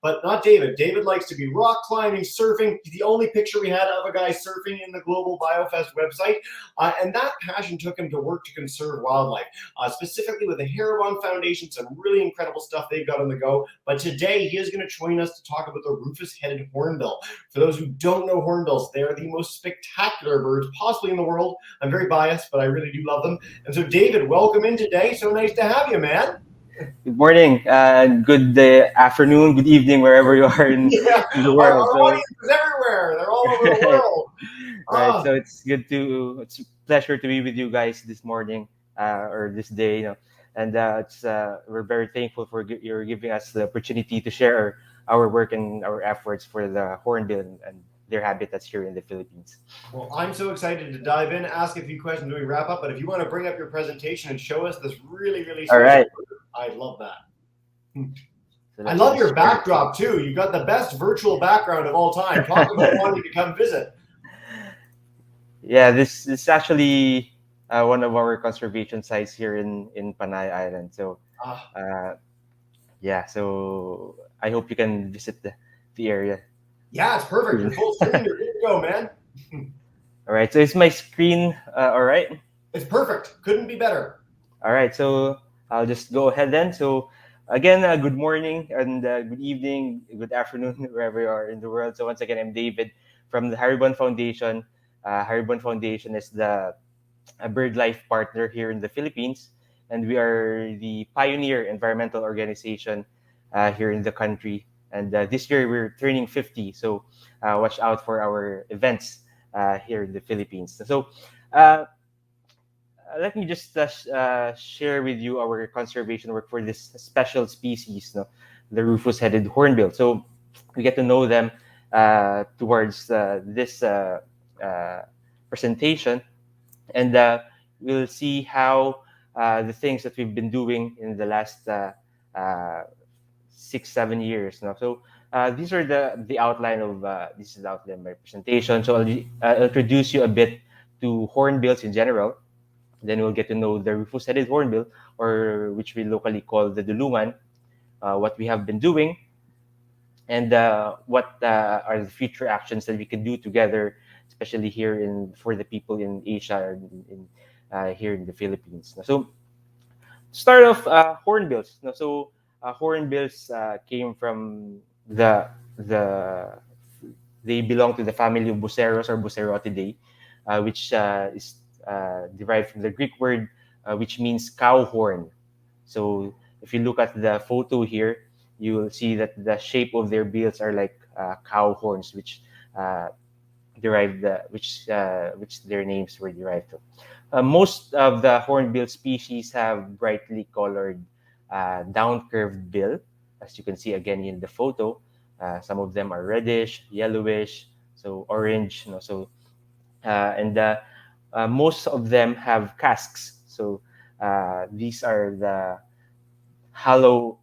but not David. David likes to be rock climbing, surfing. The only picture we had of a guy surfing in the Global Biofest website, and that passion took him to work to conserve wildlife, specifically with the Haribon Foundation. Some really incredible stuff they've got on the go. But today he is going to join us to talk about the Rufous-headed Hornbill. For those who don't know hornbills, they are the most spectacular birds possibly in the world. I'm very biased, but I really do love them. And so, David, welcome in today. So nice to have you, man. Good morning, good afternoon, good evening, wherever you are Yeah, in the our world. audience is everywhere. They're all over the world. Right. So it's a pleasure to be with you guys this morning or this day. And we're very thankful for you're giving us the opportunity to share our work and our efforts for the hornbill and their habitats here in the Philippines. Well, I'm so excited to dive in, ask a few questions when we wrap up. But if you want to bring up your presentation and show us this really, really special, All right. I love that. So I love your backdrop too. You've got the best virtual background of all time. Talk about wanting to come visit. Yeah, this is actually one of our conservation sites here in Panay Island. So, yeah, so I hope you can visit the area. Yeah, it's perfect. You're full screen. You're good to go, man. All right, so is my screen all right? It's perfect. Couldn't be better. All right, so I'll just go ahead then. So again, good morning and good evening, good afternoon, wherever you are in the world. So once again, I'm David from the Haribon Foundation. Haribon Foundation is a bird life partner here in the Philippines, and we are the pioneer environmental organization here in the country. And this year we're turning 50, so watch out for our events here in the Philippines. So let me just share with you our conservation work for this special species, no? The Rufous-headed hornbill. So we get to know them towards this presentation, and we'll see how the things that we've been doing in the last 6-7 years now. So these are the outline of this is the outline of my presentation. So I'll introduce you a bit to hornbills in general. Then we'll get to know the Rufous-headed hornbill, or which we locally call the dulungan, what we have been doing, and what are the future actions that we can do together, especially here for the people in Asia or here in the Philippines. So start off hornbills. So hornbills came from they belong to the family of Buceros or Bucerotidae, which is derived from the Greek word which means cow horn. So if you look at the photo here, you will see that the shape of their bills are like cow horns, which which their names were derived from. Most of the hornbill species have brightly colored down curved bill, as you can see again in the photo. Some of them are reddish, yellowish, so orange. So and most of them have casks. So these are the hollow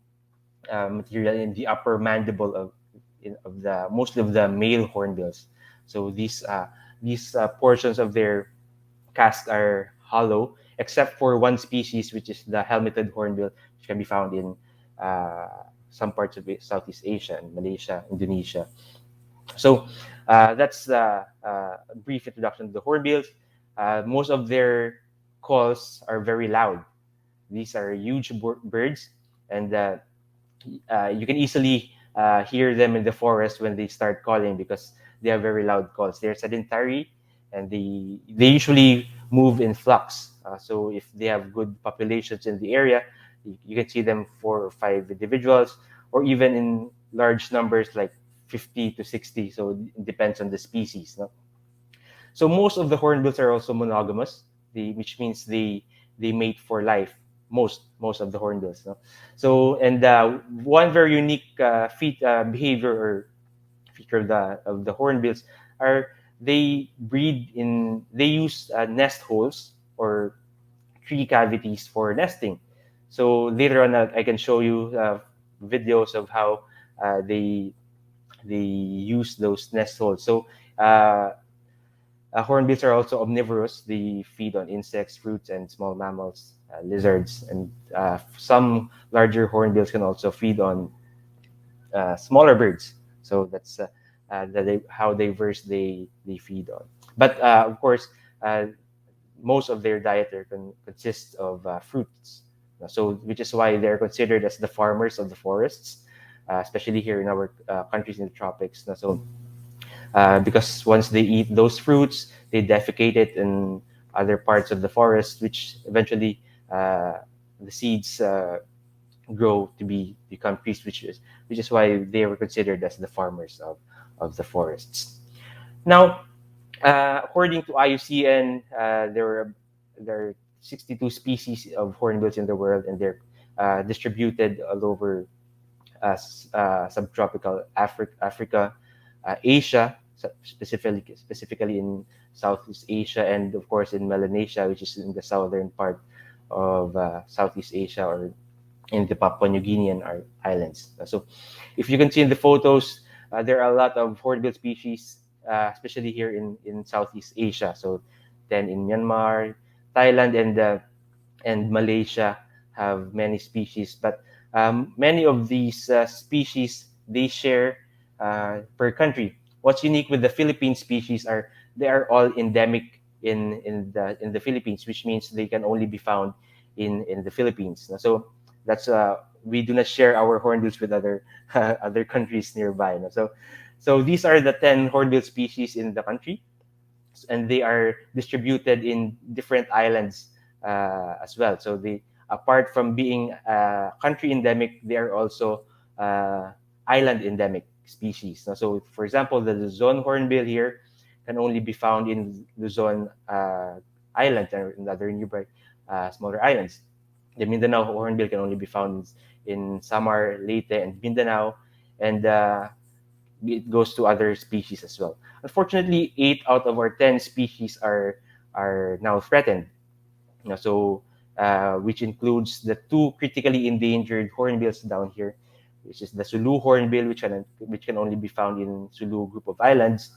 material in the upper mandible of the mostly of the male hornbills. So these portions of their casks are hollow, except for one species, which is the helmeted hornbill, which can be found in some parts of Southeast Asia and Malaysia, Indonesia. So that's a brief introduction to the hornbills. Most of their calls are very loud. These are huge birds, and you can easily hear them in the forest when they start calling because they have very loud calls. They're sedentary, and they usually move in flocks. So if they have good populations in the area, you can see them 4 or 5 individuals, or even in large numbers like 50 to 60. So it depends on the species. No? So most of the hornbills are also monogamous, which means they mate for life. Most of the hornbills. No? So and one very unique behavior or feature of the hornbills are they use nest holes or tree cavities for nesting. So later on, I can show you videos of how they use those nest holes. So hornbills are also omnivorous. They feed on insects, fruits, and small mammals, lizards, and some larger hornbills can also feed on smaller birds. So that's how diverse they feed on. But of course, most of their diet consists of fruits. So, which is why they're considered as the farmers of the forests, especially here in our countries in the tropics. So, because once they eat those fruits, they defecate it in other parts of the forest, which eventually the seeds grow to become trees, which is why they were considered as the farmers of the forests. Now, according to IUCN, there are 62 species of hornbills in the world, and they're distributed all over subtropical Africa, Asia, specifically in Southeast Asia, and of course in Melanesia, which is in the southern part of Southeast Asia, or in the Papua New Guinean islands. So, if you can see in the photos, there are a lot of hornbill species, especially here in Southeast Asia. So, then in Myanmar, Thailand, and Malaysia have many species, but many of these species they share per country. What's unique with the Philippine species are they are all endemic in the Philippines, which means they can only be found in the Philippines. So that's we do not share our hornbills with other other countries nearby. So these are the 10 hornbill species in the country, and they are distributed in different islands as well. So they, apart from being country endemic, they are also island endemic species. So, for example, the Luzon hornbill here can only be found in Luzon Island and in other nearby smaller islands. The Mindanao hornbill can only be found in Samar, Leyte, and Mindanao, and it goes to other species as well. Unfortunately, 8 out of our 10 species are now threatened. So which includes the two critically endangered hornbills down here, which is the Sulu hornbill, which can only be found in Sulu group of islands,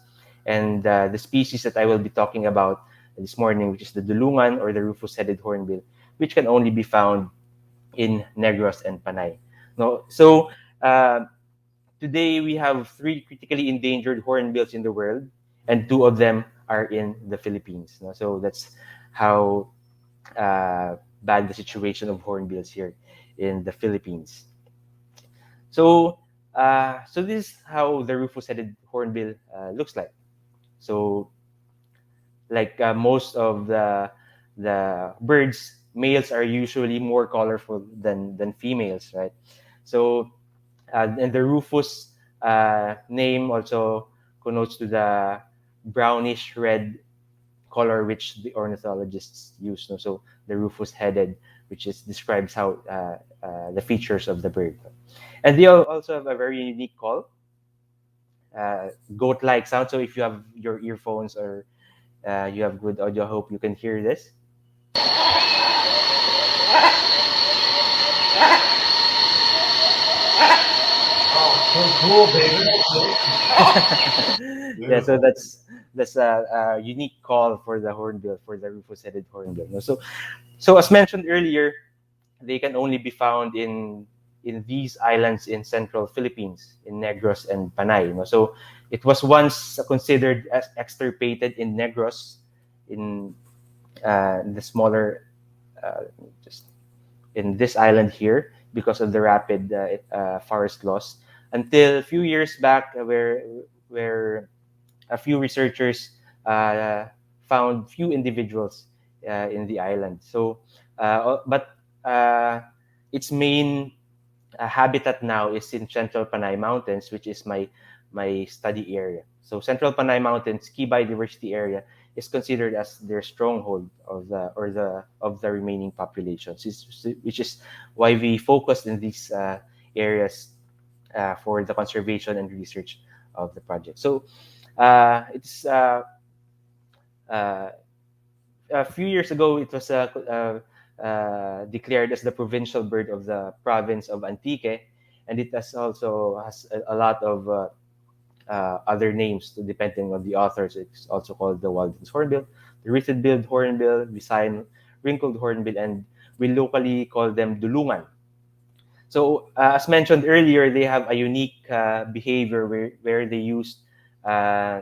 and the species that I will be talking about this morning, which is the Dulungan or the Rufous-headed hornbill, which can only be found in Negros and Panay. No, so today we have 3 critically endangered hornbills in the world, and 2 of them are in the Philippines. So that's how bad the situation of hornbills here in the Philippines. So this is how the Rufous-headed hornbill looks like. So, like most of the birds, males are usually more colorful than females, right? So, and the Rufous name also connotes to the brownish red color which the ornithologists use. So the Rufous-headed, which describes how the features of the bird. And they also have a very unique call, goat-like sound. So if you have your earphones or you have good audio, I hope you can hear this. So cool, David. Yeah, so that's a unique call for the hornbill, for the Rufous-headed hornbill. So as mentioned earlier, they can only be found in these islands in central Philippines, in Negros and Panay. So it was once considered as extirpated in Negros, in the smaller, just in this island here, because of the rapid forest loss. Until a few years back, where a few researchers found few individuals in the island. So, but its main habitat now is in Central Panay Mountains, which is my study area. So Central Panay Mountains key biodiversity area is considered as their stronghold of the remaining populations, which is why we focused in these areas for the conservation and research of the project. So it's a few years ago, it was declared as the provincial bird of the province of Antique, and it has a lot of other names depending on the authors. It's also called the Walden's hornbill, the wreathed-billed hornbill, Visayan wrinkled hornbill, and we locally call them Dulungan. So as mentioned earlier, they have a unique behavior where they use uh,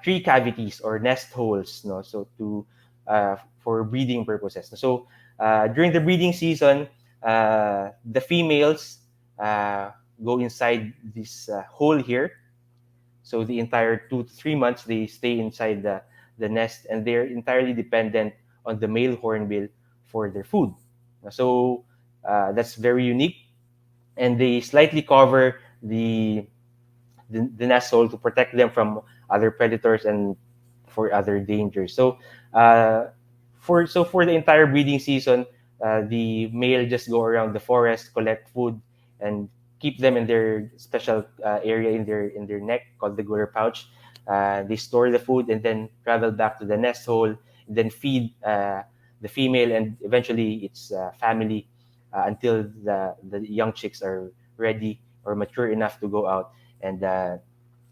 tree cavities or nest holes, no, so to for breeding purposes. So during the breeding season, the females go inside this hole here. So the entire 2 to 3 months, they stay inside the nest, and they're entirely dependent on the male hornbill for their food. So that's very unique, and they slightly cover the nest hole to protect them from other predators and for other dangers. So for the entire breeding season, the male just go around the forest, collect food, and keep them in their special area in their neck called the gutter pouch. They store the food and then travel back to the nest hole, then feed the female and eventually its family until the young chicks are ready or mature enough to go out and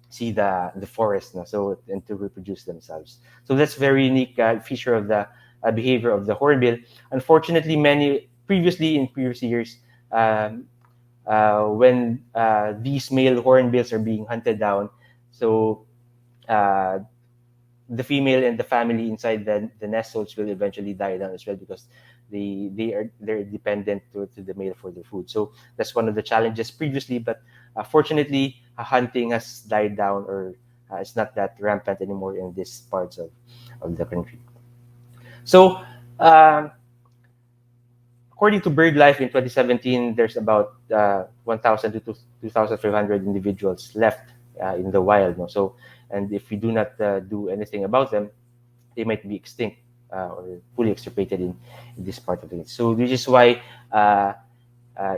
see the forest, no? So and to reproduce themselves. So that's very unique feature of the behavior of the hornbill. Unfortunately, many previously in previous years, when these male hornbills are being hunted down, so uh, the female and the family inside the nest holes will eventually die down as well because they're dependent to the male for their food. So that's one of the challenges previously, but fortunately, hunting has died down or it's not that rampant anymore in these parts of the country. So um, according to BirdLife in 2017, there's about 1,000 to 2,500 individuals left in the wild. No? So, and if we do not do anything about them, they might be extinct or fully extirpated in this part of it. So this is why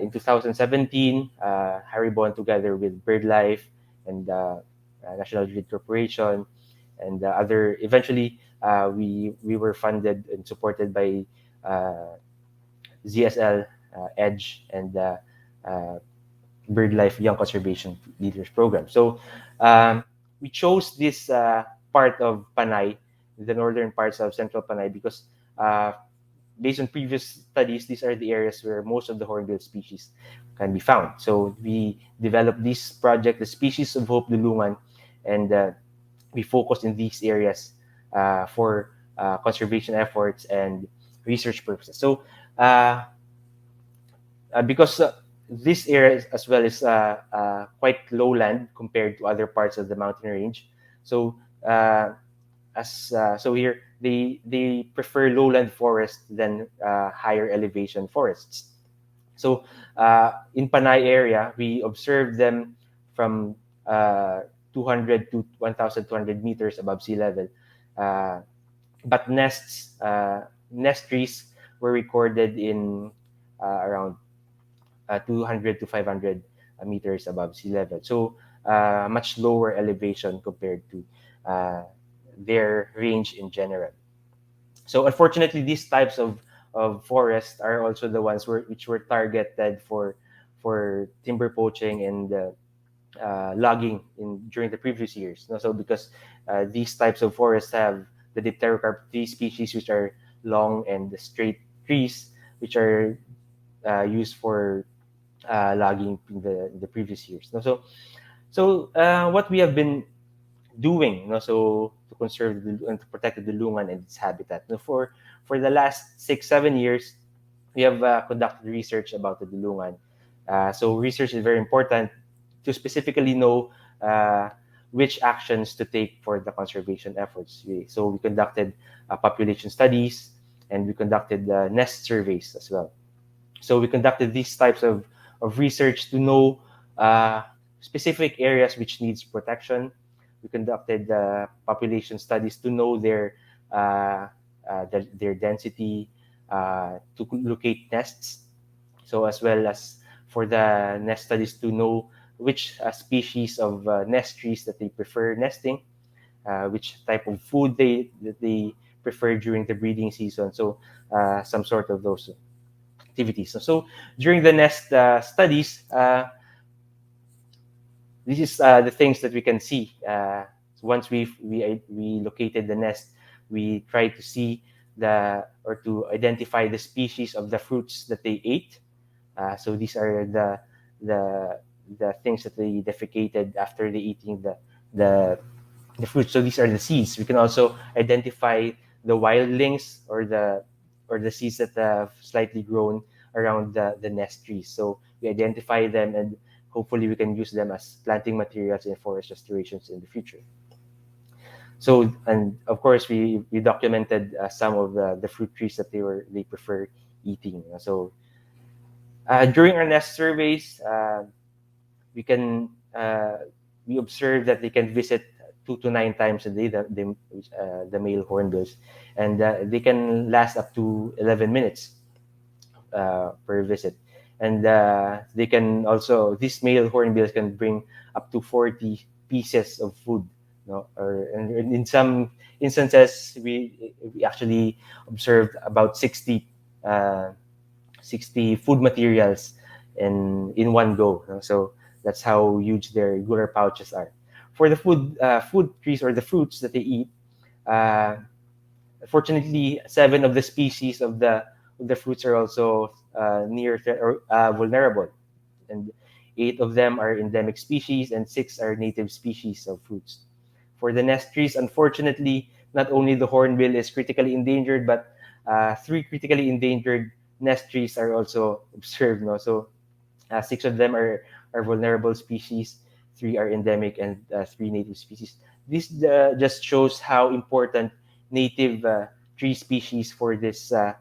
in 2017, Haribon together with BirdLife and National Grid Corporation and other, eventually we were funded and supported by ZSL, EDGE, and BirdLife Young Conservation Leaders Program. So we chose this part of Panay, the northern parts of central Panay, because based on previous studies, these are the areas where most of the hornbill species can be found. So we developed this project, the Species of Hope Dulungan, and we focused in these areas for conservation efforts and research purposes. So because this area as well is quite lowland compared to other parts of the mountain range. So so here they prefer lowland forests than higher elevation forests. So in Panay area, we observed them from 200 to 1,200 meters above sea level. But nest trees were recorded in around 200 to 500 meters above sea level. So much lower elevation compared to their range in general. So unfortunately, these types of forests are also the ones which were targeted for timber poaching and logging during the previous years. No? So because these types of forests have the dipterocarp tree species, which are long and straight trees, which are used for logging in the previous years. No? So what we have been doing, so to conserve and to protect the Dulungan and its habitat. Now, for the last 6-7 years, we have conducted research about the Dulungan. So research is very important to specifically know which actions to take for the conservation efforts. So we conducted population studies and we conducted nest surveys as well. So we conducted these types of research to know specific areas which needs protection. We conducted population studies to know their density, to locate nests. So as well as for the nest studies to know which species of nest trees that they prefer nesting, which type of food that they prefer during the breeding season. So some sort of those activities. So during the nest studies, this is the things that we can see. Once we located the nest, we try to see or to identify the species of the fruits that they ate. So these are the the things that they defecated after they eating the the fruit. So these are the seeds. We can also identify the wildlings or the seeds that have slightly grown around the nest trees. So we identify them, and hopefully we can use them as planting materials in forest restorations in the future. So, and of course we documented some of the fruit trees that they prefer eating. So during our nest surveys, we can we observe that they can visit 2 to 9 times a day, the male hornbills, and they can last up to 11 minutes per visit. And they can also, these male hornbills can bring up to 40 pieces of food. Or and in some instances, we actually observed about uh, 60 food materials in one go. So that's how huge their gular pouches are. For the food trees or the fruits that they eat, uh, fortunately, 7 of the species of the fruits are also near or vulnerable, and 8 of them are endemic species, and 6 are native species of fruits. For the nest trees, unfortunately, not only the hornbill is critically endangered, but 3 critically endangered nest trees are also observed. No? So 6 of them are vulnerable species, 3 are endemic, and 3 native species. This just shows how important native tree species for this uh,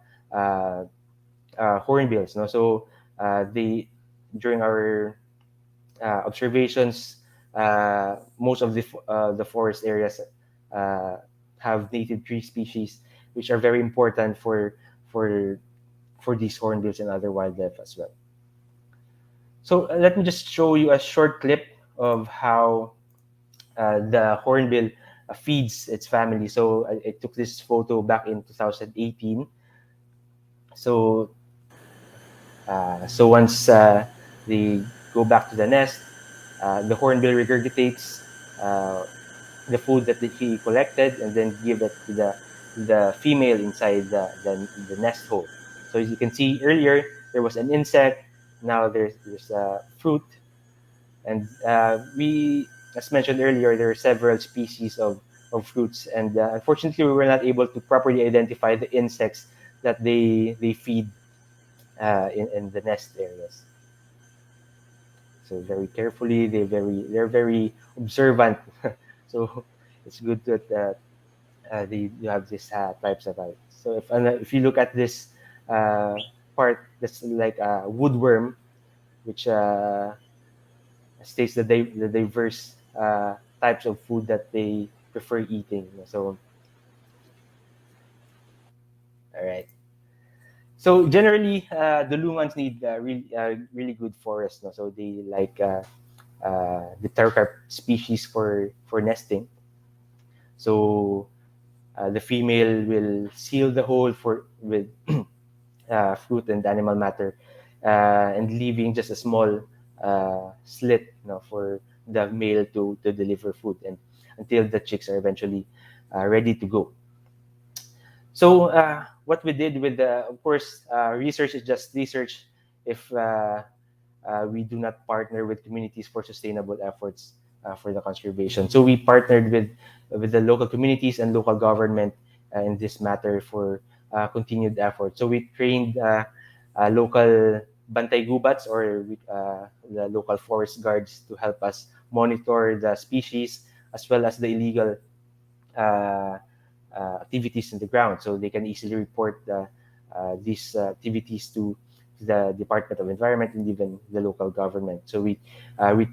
hornbills. No? So they during our observations, most of the forest areas uh, have native tree species, which are very important for for these hornbills and other wildlife as well. So let me just show you a short clip of how the hornbill feeds its family. So I took this photo back in 2018. So so once they go back to the nest, the hornbill regurgitates uh, the food that he collected and then give it to the female inside the nest hole. So as you can see earlier, there was an insect. Now there's fruit, and as mentioned earlier, there are several species of fruits, and unfortunately, we were not able to properly identify the insects that they feed in the nest areas. So very carefully, they're very observant. So it's good that they you have these types of eye. So if you look at this uh, part, that's like a woodworm, which states the diverse types of food that they prefer eating. So all right. So generally, the lumans need really good forest. No? So they like the pterocarp species for nesting. So the female will seal the hole with fruit and animal matter, and leaving just a small slit, for the male to deliver food, and until the chicks are eventually ready to go. So what we did with of course, research is just research if we do not partner with communities for sustainable efforts for the conservation. So we partnered with the local communities and local government in this matter for continued effort. So we trained local bantay gubats, or the local forest guards, to help us monitor the species as well as the illegal uh, activities in the ground, so they can easily report these activities to the Department of Environment and even the local government. So we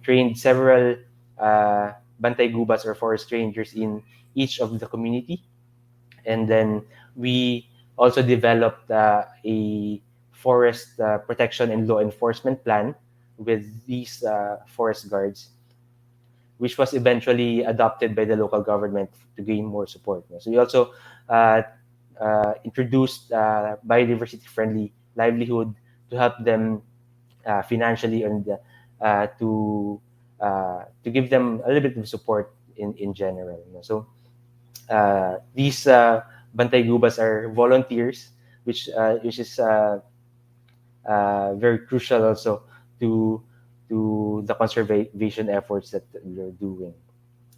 trained several bantay gubas or forest rangers in each of the community, and then we also developed a forest protection and law enforcement plan with these forest guards, which was eventually adopted by the local government to gain more support. So we also uh, introduced biodiversity-friendly livelihood to help them financially, and to give them a little bit of support in general. So these Bantay Gubas are volunteers, which is very crucial also to the conservation efforts that we're doing.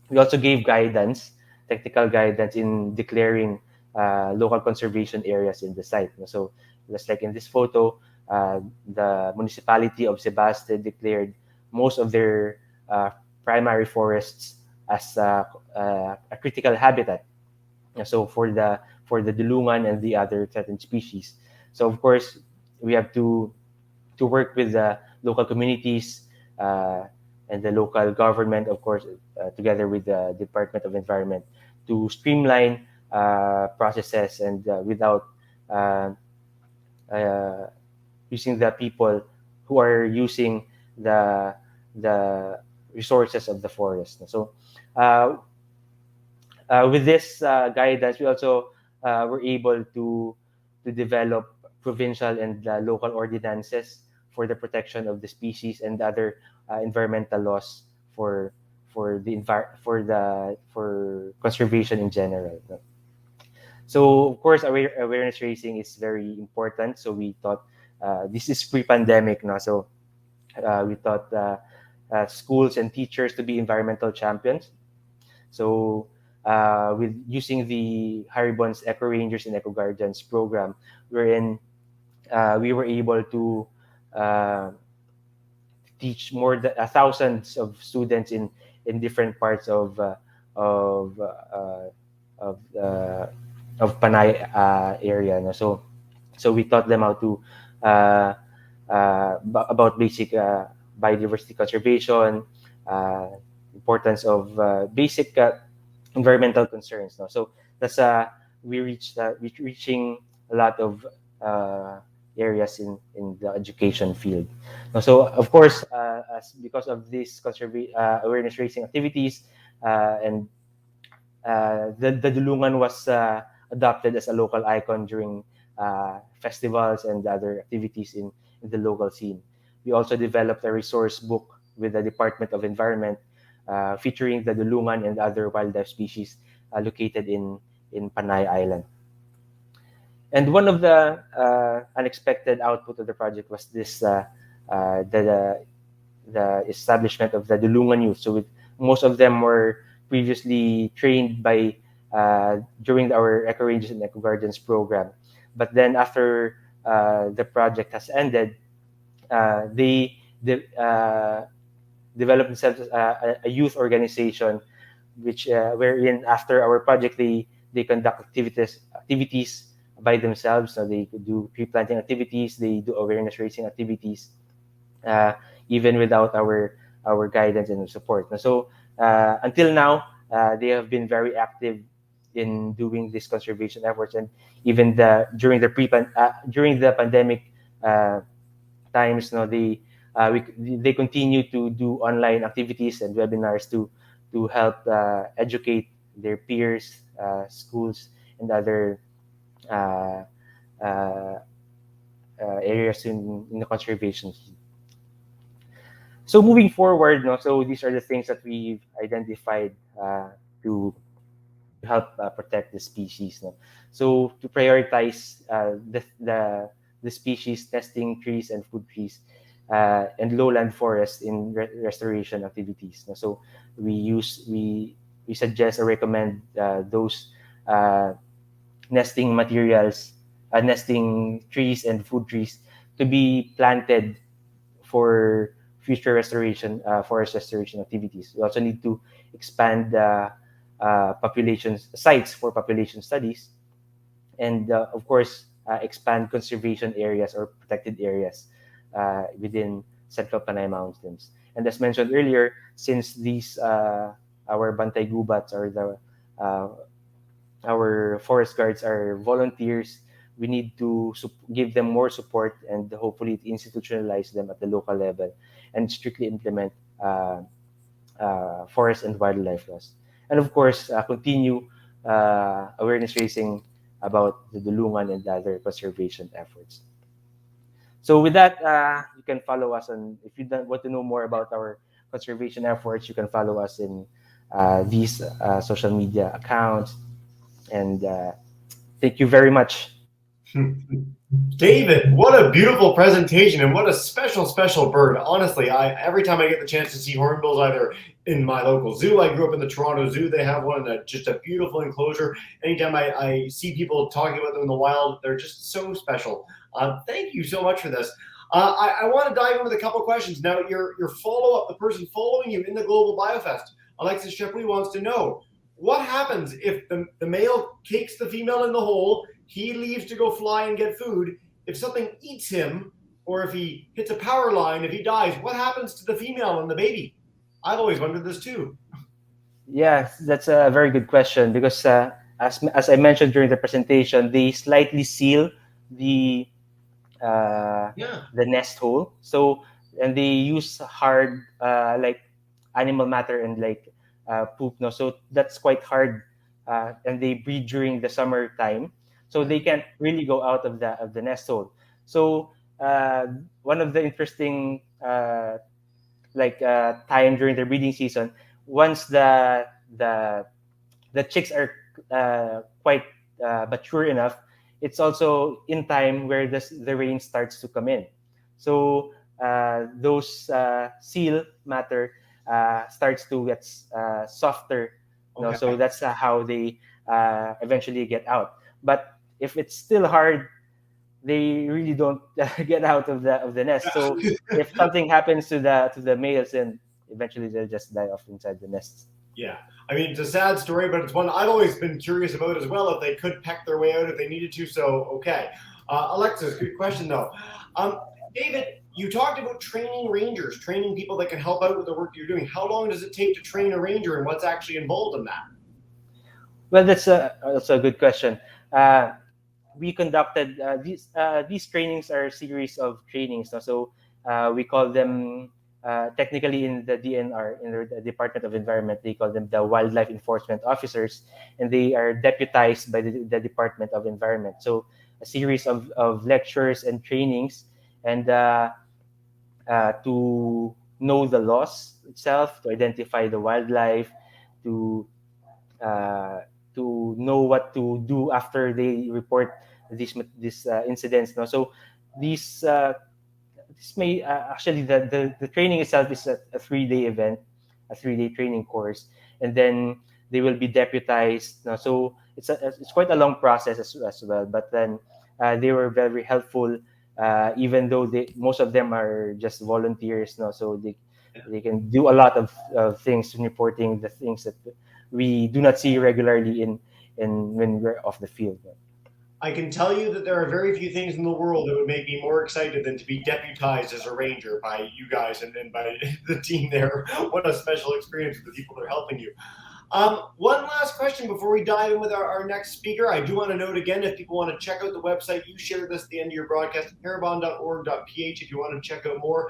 We also gave guidance, technical guidance in declaring local conservation areas in the site. So just like in this photo, the municipality of Sebaste declared most of their primary forests as a critical habitat. So for the dulungan and the other threatened species. So of course we have to work with the local communities and the local government, of course, together with the Department of Environment, to streamline processes and without uh, uh, using the people who are using the the resources of the forest. So uh, with this guidance, we also were able to develop provincial and local ordinances for the protection of the species and other environmental laws for for conservation in general. So of course, awareness raising is very important. So we thought this is pre-pandemic now. So we thought schools and teachers to be environmental champions. So, with using the Haribon's Eco Rangers and Eco Guardians program, wherein we were able to uh, teach more than thousands of students in different parts of uh, of uh, of Panay area. No? So we taught them how to uh, about basic biodiversity conservation, uh, importance of basic environmental concerns. No? So that's reaching a lot of uh, areas in the education field. No, so of course, as because of these awareness raising activities and the Dulungan was adopted as a local icon during festivals and other activities in the local scene. We also developed a resource book with the Department of Environment featuring the Dulungan and other wildlife species located in Panay Island. And one of the unexpected output of the project was this the establishment of the Dulungan Youth. So most of them were previously trained by during our Eco Rangers and Eco Guardians program. But then after the project has ended, they developed themselves as a youth organization, which wherein after our project they conduct activities by themselves. So they do tree planting activities, they do awareness raising activities, uh, even without our guidance and support. So until now, they have been very active in doing these conservation efforts, and even during the pandemic uh, times, no, they continue to do online activities and webinars to help educate their peers, schools, and other uh, uh, areas in the conservation. So moving forward, no, so these are the things that we've identified to help protect the species. No? So to prioritize the species testing trees and food trees and lowland forests in restoration activities. No? So we suggest or recommend those uh, nesting materials, nesting trees and food trees to be planted for future restoration, forest restoration activities. We also need to expand population sites for population studies, and of course, expand conservation areas or protected areas within Central Panay Mountains. And as mentioned earlier, since these our Bantay Gubats or the our forest guards are volunteers, we need to give them more support and hopefully institutionalize them at the local level and strictly implement forest and wildlife laws. And of course, continue awareness raising about the Dulungan and other conservation efforts. So with that, you can follow us on, if you want to know more about our conservation efforts, you can follow us in these social media accounts. And thank you very much. David, what a beautiful presentation and what a special, special bird. Honestly, every time I get the chance to see hornbills, either in my local zoo, I grew up in the Toronto Zoo, they have one, just a beautiful enclosure. Anytime I see people talking about them in the wild, they're just so special. Thank you so much for this. I want to dive in with a couple questions. Now, your follow-up, the person following you in the Global BioFest, Alexis Chapuis wants to know, what happens if the male kicks the female in the hole, he leaves to go fly and get food, if something eats him, or if he hits a power line, if he dies, what happens to the female and the baby? I've always wondered this too. Yeah, that's a very good question because as I mentioned during the presentation, they slightly seal the Yeah. the nest hole. So and they use hard like animal matter and like poop. No, so that's quite hard. And they breed during the summer time, so they can't really go out of the nest hole. So one of the interesting time during the breeding season, once the the chicks are quite mature enough, it's also in time where the rain starts to come in. So those seal matter starts to get softer. You know, Okay. so that's how they eventually get out. But if it's still hard, they really don't get out of the nest. So if something happens to the males, then eventually they'll just die off inside the nest. Yeah. I mean, it's a sad story, but it's one I've always been curious about as well, if they could peck their way out if they needed to. So, okay. Alexis, good question, though. David, you talked about training rangers, training people that can help out with the work you're doing. How long does it take to train a ranger, and what's actually involved in that? Well, that's a good question. Uh, we conducted these trainings are a series of trainings. No? So we call them technically in the DNR, in the Department of Environment, they call them the Wildlife Enforcement Officers, and they are deputized by the Department of Environment. So a series of lectures and trainings, and to know the laws itself, to identify the wildlife, to uh, to know what to do after they report these incidents. No, so these this may actually the training itself is a 3 day event, a 3 day training course, and then they will be deputized. No, so it's quite a long process as well. But then they were very helpful. Even though most of them are just volunteers, no, so they can do a lot of things in reporting the things that we do not see regularly in when we're off the field. I can tell you that there are very few things in the world that would make me more excited than to be deputized as a ranger by you guys and by the team there. What a special experience for the people that are helping you. One last question before we dive in with our next speaker. I do want to note again, if people want to check out the website, you shared this at the end of your broadcast, haribon.org.ph, if you want to check out more.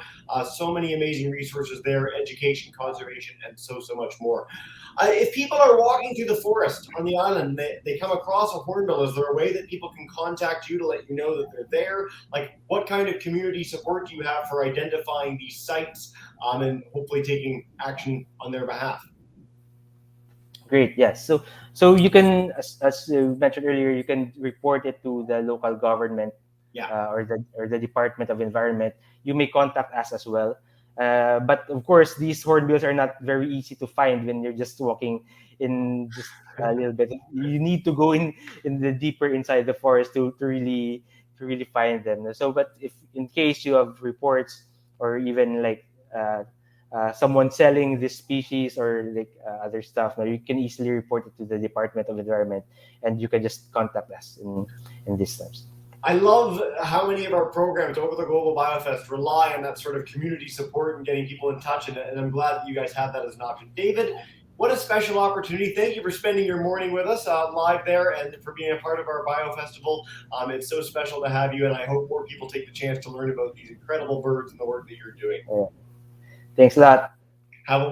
So many amazing resources there, education, conservation, and so much more. If people are walking through the forest on the island, they come across a hornbill, is there a way that people can contact you to let you know that they're there? Like, what kind of community support do you have for identifying these sites and hopefully taking action on their behalf? Great. Yes. So you can, as you mentioned earlier, you can report it to the local government, Yeah. or the Department of Environment. You may contact us as well. But of course, these hornbills are not very easy to find when you're just walking in just a little bit. You need to go in the deeper inside the forest to really find them. So, but if in case you have reports or even like someone selling this species or like other stuff, now you can easily report it to the Department of Environment, and you can just contact us in these steps. I love how many of our programs over the Global BioFest rely on that sort of community support and getting people in touch, and I'm glad that you guys have that as an option. David, what a special opportunity. Thank you for spending your morning with us live there and for being a part of our Bio Festival. It's so special to have you, and I hope more people take the chance to learn about these incredible birds and the work that you're doing. Thanks a lot. Have a